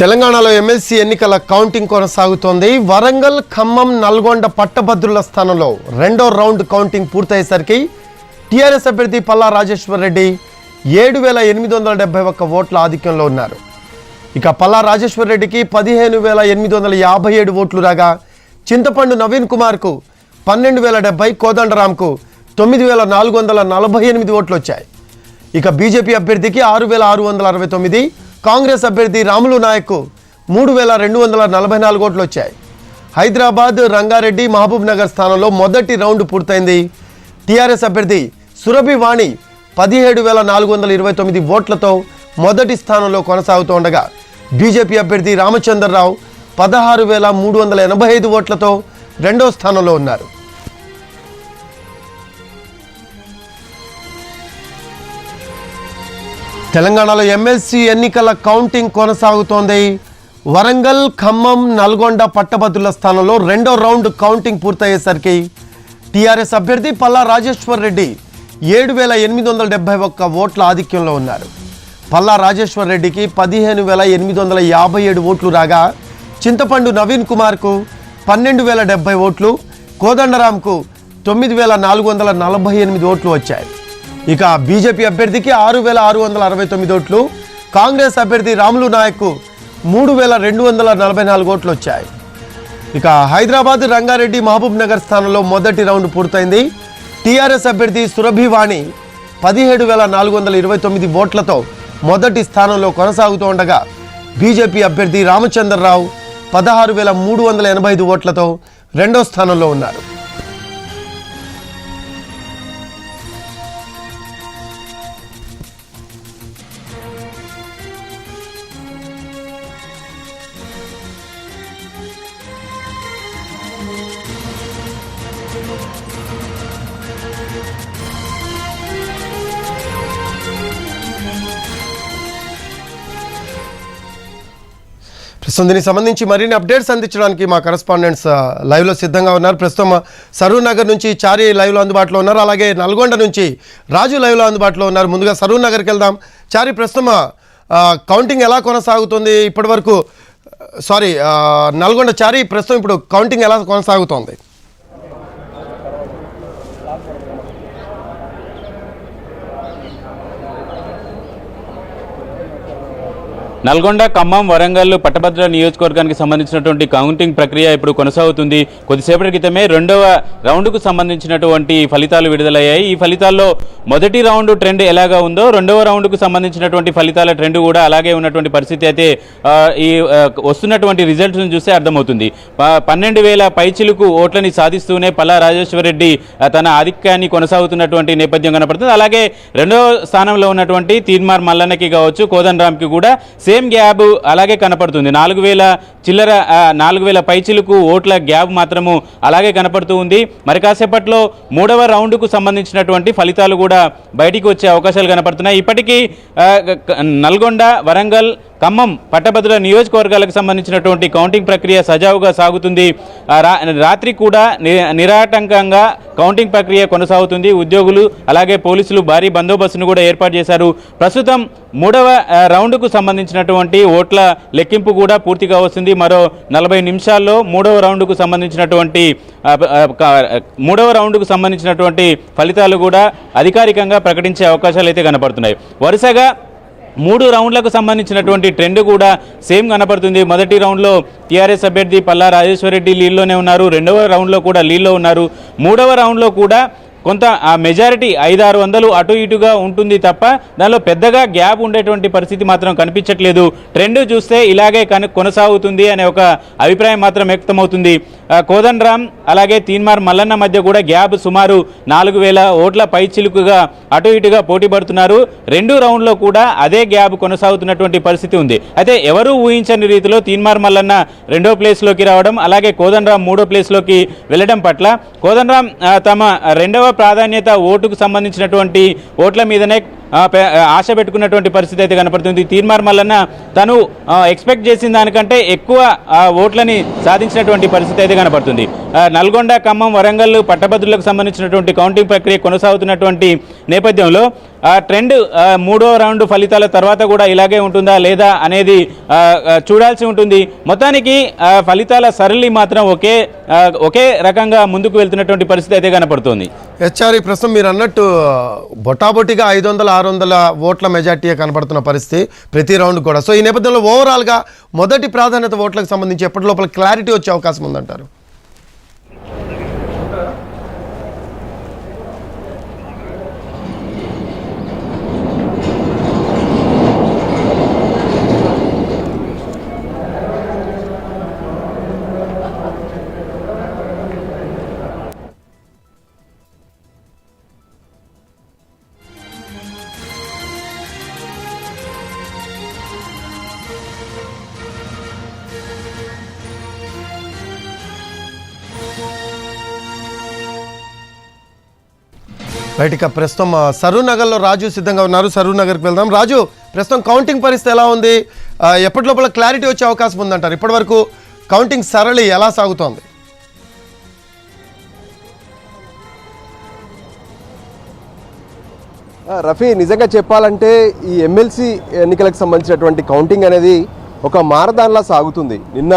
తెలంగాణలో ఎమ్మెల్సీ ఎన్నికల కౌంటింగ్ కొనసాగుతోంది. వరంగల్, ఖమ్మం, నల్గొండ పట్టభద్రుల స్థానంలో రెండో రౌండ్ కౌంటింగ్ పూర్తయ్యేసరికి టీఆర్ఎస్ అభ్యర్థి పల్లా రాజేశ్వర్ రెడ్డి 7,871 ఓట్ల ఆధిక్యంలో ఉన్నారు. ఇక పల్లా రాజేశ్వర్ రెడ్డికి 15,857 ఓట్లు రాగా చింతపండు నవీన్ కుమార్కు 12,070, కోదండరాంకు 9,448 ఓట్లు వచ్చాయి. ఇక బీజేపీ అభ్యర్థికి 6,669, కాంగ్రెస్ అభ్యర్థి రాములు నాయక్ 3,244 ఓట్లు వచ్చాయి. హైదరాబాద్, రంగారెడ్డి, మహబూబ్ నగర్ స్థానంలో మొదటి రౌండ్ పూర్తయింది. టీఆర్ఎస్ అభ్యర్థి సురభి వాణి 17,429 ఓట్లతో మొదటి స్థానంలో కొనసాగుతుండగా బీజేపీ అభ్యర్థి రామచంద్రరావు 16,385 ఓట్లతో రెండో స్థానంలో ఉన్నారు. తెలంగాణలో ఎమ్మెల్సీ ఎన్నికల కౌంటింగ్ కొనసాగుతోంది. వరంగల్, ఖమ్మం, నల్గొండ పట్టభద్రుల స్థానంలో రెండో రౌండ్ కౌంటింగ్ పూర్తయ్యేసరికి టీఆర్ఎస్ అభ్యర్థి పల్లా రాజేశ్వర్ రెడ్డి 7,871 ఓట్ల ఆధిక్యంలో ఉన్నారు. పల్లా రాజేశ్వర్ రెడ్డికి 15,857 ఓట్లు రాగా చింతపండు నవీన్ కుమార్కు 12,070 ఓట్లు, కోదండరాంకు 9,448 ఓట్లు వచ్చాయి. ఇక బీజేపీ అభ్యర్థికి 6,669 ఓట్లు, కాంగ్రెస్ అభ్యర్థి రాములు నాయక్ 3,244 ఓట్లు వచ్చాయి. ఇక హైదరాబాద్, రంగారెడ్డి, మహబూబ్ నగర్ స్థానంలో మొదటి రౌండ్ పూర్తయింది. టీఆర్ఎస్ అభ్యర్థి సురభి వాణి 17,429 ఓట్లతో మొదటి స్థానంలో కొనసాగుతూ ఉండగా బీజేపీ అభ్యర్థి రామచంద్రరావు 16,385 ఓట్లతో రెండో స్థానంలో ఉన్నారు. ప్రస్తుతం దీనికి సంబంధించి మరిన్ని అప్డేట్స్ అందించడానికి మా కరెస్పాండెంట్స్ లైవ్లో సిద్ధంగా ఉన్నారు. ప్రస్తుతం సరూర్ నగర్ నుంచి చారి లైవ్లో అందుబాటులో ఉన్నారు, అలాగే నల్గొండ నుంచి రాజు లైవ్లో అందుబాటులో ఉన్నారు. ముందుగా సరూర్ నగర్కి వెళ్దాం. చారి, ప్రస్తుతం కౌంటింగ్ ఎలా కొనసాగుతుంది ఇప్పటి వరకు? నల్గొండ చారి, ప్రస్తుతం ఇప్పుడు కౌంటింగ్ ఎలా కొనసాగుతోంది? నల్గొండ, ఖమ్మం, వరంగల్ పట్టభద్రుల నియోజకవర్గానికి సంబంధించినటువంటి కౌంటింగ్ ప్రక్రియ ఇప్పుడు కొనసాగుతుంది. కొద్దిసేపటి క్రితమే రెండవ రౌండ్కు సంబంధించినటువంటి ఫలితాలు విడుదలయ్యాయి. ఈ ఫలితాల్లో మొదటి రౌండ్ ట్రెండ్ ఎలాగా ఉందో రెండవ రౌండ్కు సంబంధించినటువంటి ఫలితాల ట్రెండ్ కూడా అలాగే ఉన్నటువంటి పరిస్థితి అయితే ఈ వస్తున్నటువంటి రిజల్ట్స్ను చూస్తే అర్థమవుతుంది. 12,000 పైచిలుకు ఓట్లని సాధిస్తూనే పల్లా రాజేశ్వర్ రెడ్డి తన ఆధిక్యాన్ని కొనసాగుతున్నటువంటి నేపథ్యం కనపడుతుంది. అలాగే రెండవ స్థానంలో ఉన్నటువంటి తీన్మార్ మల్లన్నకి కావచ్చు, కోదండరాంకి కూడా సేమ్ గ్యాప్ అలాగే కనపడుతుంది. 4,000 పైచిలకు ఓట్ల గ్యాప్ మాత్రము అలాగే కనపడుతూ ఉంది. మరి కాసేపట్లో మూడవ రౌండ్కు సంబంధించినటువంటి ఫలితాలు కూడా బయటికి వచ్చే అవకాశాలు కనపడుతున్నాయి. ఇప్పటికీ నల్గొండ, వరంగల్, ఖమ్మం పట్టభద్రుల నియోజకవర్గాలకు సంబంధించినటువంటి కౌంటింగ్ ప్రక్రియ సజావుగా సాగుతుంది. రాత్రి కూడా నిరాటంకంగా కౌంటింగ్ ప్రక్రియ కొనసాగుతుంది. ఉద్యోగులు అలాగే పోలీసులు భారీ బందోబస్తును కూడా ఏర్పాటు చేశారు. ప్రస్తుతం మూడవ రౌండ్కు సంబంధించినటువంటి ఓట్ల లెక్కింపు కూడా పూర్తిగా వస్తుంది. మరో 40 నిమిషాల్లో మూడవ రౌండ్కు సంబంధించినటువంటి ఫలితాలు కూడా అధికారికంగా ప్రకటించే అవకాశాలు అయితే కనపడుతున్నాయి. వరుసగా 3 రౌండ్లకు సంబంధించినటువంటి ట్రెండ్ కూడా సేమ్ కనపడుతుంది. మొదటి రౌండ్లో టీఆర్ఎస్ అభ్యర్థి పల్లా రాజేశ్వర్ రెడ్డి లీడ్లోనే ఉన్నారు. రెండవ రౌండ్లో కూడా లీడ్లో ఉన్నారు. మూడవ రౌండ్లో కూడా కొంత ఆ మెజారిటీ 500-600 అటు ఇటుగా ఉంటుంది తప్ప దానిలో పెద్దగా గ్యాప్ ఉండేటువంటి పరిస్థితి మాత్రం కనిపించట్లేదు. ట్రెండ్ చూస్తే ఇలాగే కొనసాగుతుంది అనే ఒక అభిప్రాయం మాత్రం వ్యక్తమవుతుంది. కోదండరాం అలాగే తీన్మార్ మల్లన్న మధ్య కూడా గ్యాప్ సుమారు 4,000 ఓట్ల పైచిలుకుగా అటు ఇటుగా పోటీ పడుతున్నారు. రెండు రౌండ్లో కూడా అదే గ్యాప్ కొనసాగుతున్నటువంటి పరిస్థితి ఉంది. అయితే ఎవరూ ఊహించని రీతిలో తీన్మార్ మల్లన్న రెండో ప్లేస్లోకి రావడం, అలాగే కోదండరాం మూడో ప్లేస్లోకి వెళ్ళడం పట్ల కోదండరాం తమ రెండవ ప్రాధాన్యత ఓటుకు సంబంధించినటువంటి ఓట్ల మీదనే ఆశ పెట్టుకున్నటువంటి పరిస్థితి అయితే కనపడుతుంది. తీర్మార్ మల్లన్న తను ఎక్స్పెక్ట్ చేసిన దానికంటే ఎక్కువ ఓట్లని సాధించినటువంటి పరిస్థితి అయితే కనపడుతుంది. నల్గొండ, ఖమ్మం, వరంగల్ పట్టభద్రులకు సంబంధించినటువంటి కౌంటింగ్ ప్రక్రియ కొనసాగుతున్నటువంటి నేపథ్యంలో ట్రెండ్ మూడో రౌండ్ ఫలితాల తర్వాత కూడా ఇలాగే ఉంటుందా లేదా అనేది చూడాల్సి ఉంటుంది. మొత్తానికి ఫలితాల సరళి మాత్రం ఒకే రకంగా ముందుకు వెళ్తున్నటువంటి పరిస్థితి అయితే కనపడుతుంది. హెచ్ఆర్ ప్రస్తుతం మీరు అన్నట్టు బొటాబొటిగా 500-600 ఓట్ల మెజార్టీ కనపడుతున్న పరిస్థితి ప్రతి రౌండ్ కూడా. సో ఈ నేపథ్యంలో ఓవరాల్గా మొదటి ప్రాధాన్యత ఓట్లకు సంబంధించి ఎప్పటి లోపల క్లారిటీ వచ్చే అవకాశం ఉందంటారు? బయటిక ప్రస్తుతం సరూర్ నగర్లో రాజు సిద్ధంగా ఉన్నారు. సరూర్ నగర్కి వెళ్దాం. రాజు, ప్రస్తుతం కౌంటింగ్ పరిస్థితి ఎలా ఉంది? ఎప్పటి లోపల క్లారిటీ వచ్చే అవకాశం ఉందంటారు? ఇప్పటివరకు కౌంటింగ్ సరళి ఎలా సాగుతోంది? రఫీ, నిజంగా చెప్పాలంటే ఈ ఎమ్మెల్సీ ఎన్నికలకు సంబంధించినటువంటి కౌంటింగ్ అనేది ఒక మారదాన్లా సాగుతుంది. నిన్న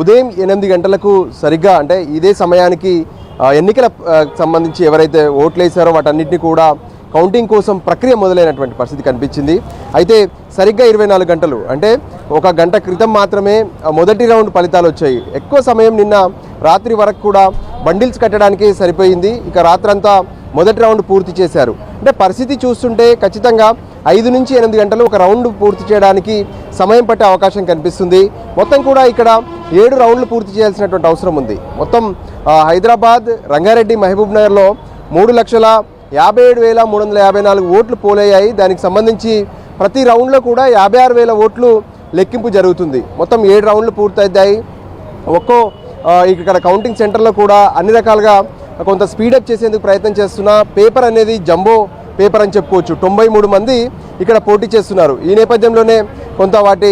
ఉదయం 8 గంటలకు సరిగ్గా అంటే ఇదే సమయానికి ఎన్నికల సంబంధించి ఎవరైతే ఓట్లు వేశారో వాటన్నిటిని కూడా కౌంటింగ్ కోసం ప్రక్రియ మొదలైనటువంటి పరిస్థితి కనిపించింది. అయితే సరిగ్గా 24 గంటలు అంటే 1 గంట క్రితం మాత్రమే మొదటి రౌండ్ ఫలితాలు వచ్చాయి. ఎక్కువ సమయం నిన్న రాత్రి వరకు కూడా బండిల్స్ కట్టడానికి సరిపోయింది. ఇక రాత్రంతా మొదటి రౌండ్ పూర్తి చేశారు. అంటే పరిస్థితి చూస్తుంటే ఖచ్చితంగా 5 నుంచి 8 గంటలు ఒక రౌండ్ పూర్తి చేయడానికి సమయం పట్టే అవకాశం కనిపిస్తుంది. మొత్తం కూడా ఇక్కడ 7 రౌండ్లు పూర్తి చేయాల్సినటువంటి అవసరం ఉంది. మొత్తం హైదరాబాద్, రంగారెడ్డి, మహబూబ్ నగర్లో 3,57,354 ఓట్లు పోలయ్యాయి. దానికి సంబంధించి ప్రతి రౌండ్లో కూడా 56,000 ఓట్లు లెక్కింపు జరుగుతుంది. మొత్తం 7 రౌండ్లు పూర్తయ్యాయి. ఇక్కడ కౌంటింగ్ సెంటర్లో కూడా అన్ని రకాలుగా కొంత స్పీడప్ చేసేందుకు ప్రయత్నం చేస్తున్నా. పేపర్ అనేది జంబో పేపర్ అని చెప్పుకోవచ్చు. 93 మంది ఇక్కడ పోటీ చేస్తున్నారు. ఈ నేపథ్యంలోనే కొంత వాటి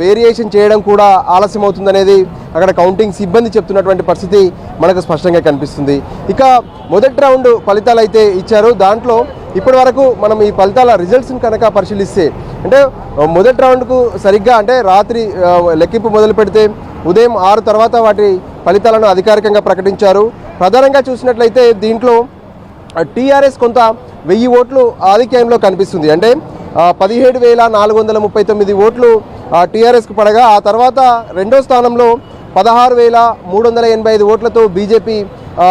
వేరియేషన్ చేయడం కూడా ఆలస్యం అవుతుందనేది అక్కడ కౌంటింగ్ సిబ్బంది చెప్తున్నటువంటి పరిస్థితి మనకు స్పష్టంగా కనిపిస్తుంది. ఇక మొదటి రౌండ్ ఫలితాలు అయితే ఇచ్చారు. దాంట్లో ఇప్పటి వరకు మనం ఈ ఫలితాల రిజల్ట్స్ని కనుక పరిశీలిస్తే అంటే మొదటి రౌండ్కు సరిగ్గా అంటే రాత్రి లెక్కింపు మొదలు పెడితే ఉదయం 6 తర్వాత వాటి ఫలితాలను అధికారికంగా ప్రకటించారు. ప్రధానంగా చూసినట్లయితే దీంట్లో టీఆర్ఎస్ కొంత 1000 ఓట్లు ఆధిక్యంలో కనిపిస్తుంది. అంటే 17,439 ఓట్లు టీఆర్ఎస్కు పడగా ఆ తర్వాత రెండో స్థానంలో 16,385 ఓట్లతో బీజేపీ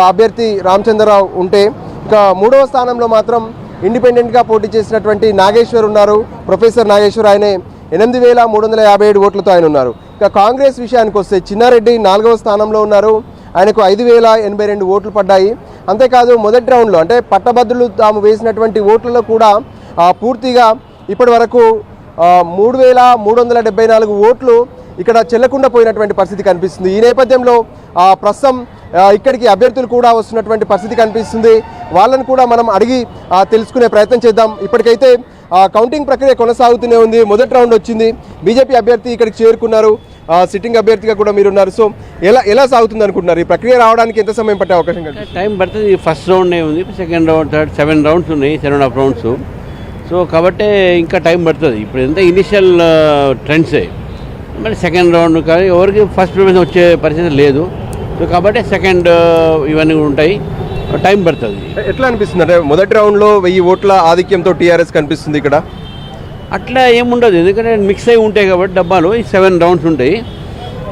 అభ్యర్థి రామచంద్రరావు ఉంటే ఇక మూడవ స్థానంలో మాత్రం ఇండిపెండెంట్గా పోటీ చేసినటువంటి నాగేశ్వర్ ఉన్నారు. ప్రొఫెసర్ నాగేశ్వర్, ఆయనే 8,357 ఓట్లతో ఆయన ఉన్నారు. ఇక కాంగ్రెస్ విషయానికి వస్తే చిన్నారెడ్డి 4వ స్థానంలో ఉన్నారు. ఆయనకు 5,082 ఓట్లు పడ్డాయి. అంతేకాదు మొదటి రౌండ్లో అంటే పట్టభద్రులు తాము వేసినటువంటి ఓట్లలో కూడా పూర్తిగా ఇప్పటి వరకు 3,374 ఓట్లు ఇక్కడ చెల్లకుండా పోయినటువంటి పరిస్థితి కనిపిస్తుంది. ఈ నేపథ్యంలో ప్రస్తుతం ఇక్కడికి అభ్యర్థులు కూడా వస్తున్నటువంటి పరిస్థితి కనిపిస్తుంది. వాళ్ళని కూడా మనం అడిగి తెలుసుకునే ప్రయత్నం చేద్దాం. ఇప్పటికైతే కౌంటింగ్ ప్రక్రియ కొనసాగుతూనే ఉంది. మొదటి రౌండ్ వచ్చింది, బీజేపీ అభ్యర్థి ఇక్కడికి చేరుకున్నారు, సిట్టింగ్ అభ్యర్థిగా కూడా మీరున్నారు. సో ఎలా సాగుతుంది అనుకుంటున్నారు? ఈ ప్రక్రియ రావడానికి ఎంత సమయం పట్టే అవకాశం కనిపిస్తుంది? టైం పడుతుంది. ఫస్ట్ రౌండ్ ఉంది, సెకండ్ రౌండ్, థర్డ్ 7 రౌండ్స్ ఉన్నాయి, 7.5 రౌండ్స్. సో కాబట్టి ఇంకా టైం పడుతుంది. ఇప్పుడు ఎంత ఇనిషియల్ ట్రెండ్సే, మరి సెకండ్ రౌండ్ కానీ ఎవరికి ఫస్ట్ ప్రిఫరెన్స్ వచ్చే పరిస్థితి లేదు. సో కాబట్టి సెకండ్ ఇవన్నీ ఉంటాయి, టైం పడుతుంది. ఎట్లా అనిపిస్తుంది అంటే మొదటి రౌండ్లో 1000 ఓట్ల ఆధిక్యంతో టీఆర్ఎస్ కనిపిస్తుంది ఇక్కడ? అట్లా ఏముండదు, ఎందుకంటే మిక్స్ అయి ఉంటాయి కాబట్టి డబ్బాలు 7 రౌండ్స్ ఉంటాయి.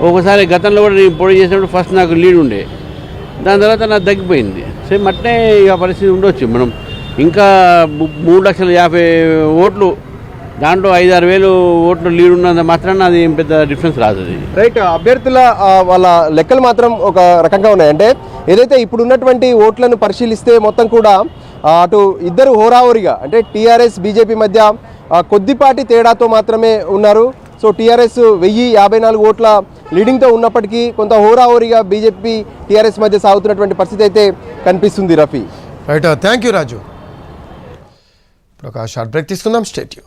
ఒకసారి గతంలో కూడా నేను పోటీ చేసినప్పుడు ఫస్ట్ నాకు లీడ్ ఉండే, దాని తర్వాత నాకు తగ్గిపోయింది. సేమ్ అట్నే ఇక పరిస్థితి ఉండొచ్చు. మనం ఇంకా 3,50,000 ఓట్లు, దాంట్లో 5-6 వేలు ఓట్లు లీడ్ ఉన్నంత మాత్రాన అది ఏం పెద్ద డిఫరెన్స్ రాదు. రైట్, అభ్యర్థుల వాళ్ళ లెక్కలు మాత్రం ఒక రకంగా ఉన్నాయి. అంటే ఏదైతే ఇప్పుడు ఉన్నటువంటి ఓట్లను పరిశీలిస్తే మొత్తం కూడా అటు ఇద్దరు హోరాహోరీగా అంటే టీఆర్ఎస్ బీజేపీ మధ్య కొద్దిపాటి తేడాతో మాత్రమే ఉన్నారు. సో టీఆర్ఎస్ 1,054 ఓట్ల లీడింగ్తో ఉన్నప్పటికీ కొంత హోరాహోరీగా బీజేపీ టీఆర్ఎస్ మధ్య సాగుతున్నటువంటి పరిస్థితి అయితే కనిపిస్తుంది. రఫీ, రైట్, థ్యాంక్ యూ రాజు. ఇప్పుడు ఒక షార్ట్ బ్రేక్ తీసుకుందాం, స్టేట్ యూ.